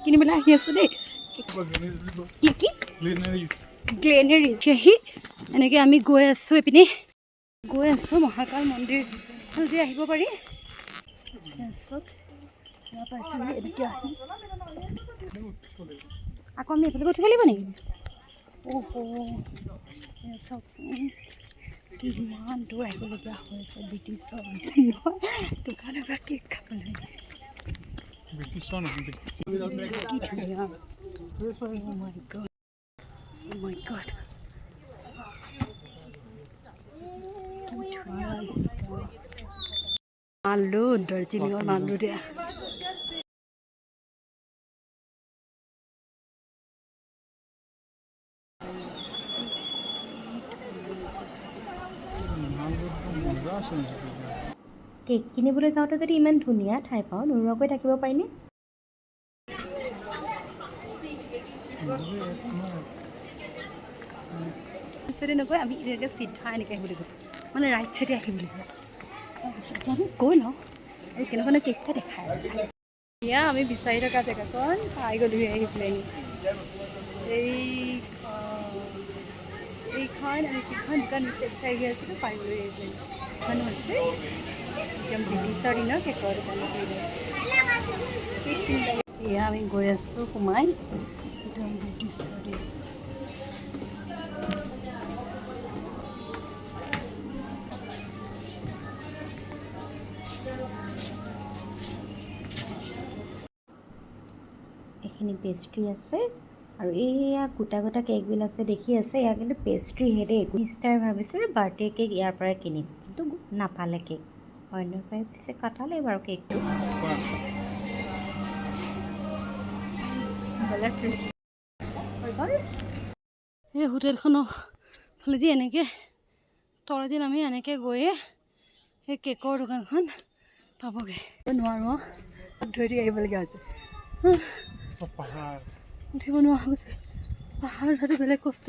কিনিবলৈ আহি আছোঁ দেই। কি কি গ্লেনেৰিজ আহি এনেকৈ আমি গৈ আছোঁ এইপিনে গৈ আছোঁ মহাকাল মন্দিৰ ফালেদি আহিব পাৰি। এনেকৈ আহি আকৌ আমি এইফালে উঠিব লাগিব নেকি? অহ' চাওকচোন কিমান দূৰ আহিবলগীয়া হৈছে ব্ৰিটিছৰ দোকানৰ পৰা কেক খাবলৈ। ব্ৰিটিছৰ নহয় কি ধুনীয়া। Oh my God. Oh my God. মালু দাৰ্জিলিঙৰ মালু দিয়া। কেক কিনিবলৈ যাওঁতে যদি ইমান ধুনীয়া ঠাই পাওঁ নোৰোৱাকৈ থাকিব পাৰিনে? চাইডে নগৈ আমি এনেকৈ চিধা এনেকৈ আহিব লাগিব, মানে ৰাইট চাইডে আহিব লাগিব। তাৰপিছত আমি গৈ লওঁ আৰু কেনেকুৱা কেকটা দেখাই আছে। এয়া আমি বিচাৰি থকা জেগাকণ পাই গ'লোহি আহি পেলাই। এইখন আমি যিখন দোকান বিচাৰি গৈ আছিলোঁ পাই গ'লোহি আহি পেলাই। এখন হৈছে একদম ব্ৰিটিছৰ দিনৰ কেকৰ দোকান। এয়া আমি গৈ আছোঁ সোমাই একদম ব্ৰিটিছৰ দিন। এইখিনি পেষ্ট্ৰি আছে আৰু এইয়া গোটা গোটা কেকবিলাক যে দেখি আছে এয়া কিন্তু পেষ্ট্ৰিহে দেই। মিষ্টাৰে ভাবিছিল বাৰ্থডে কেক ইয়াৰ পৰাই কিনিম, কিন্তু নাপালে কেক। অন্য পৰাই পিছে কাটালে বাৰু কেকটো। এই হোটেলখনৰ ফালেদি এনেকৈ তলেদি আমি এনেকৈ গৈয়ে সেই কেকৰ দোকানখন পাবগৈ নোৱাৰোঁ। ধৰি দি আহিবলগীয়া হৈছে। উঠিব নোৱাৰা হৈ গৈছে। পাহাৰ উঠাটো বেলেগ কষ্ট।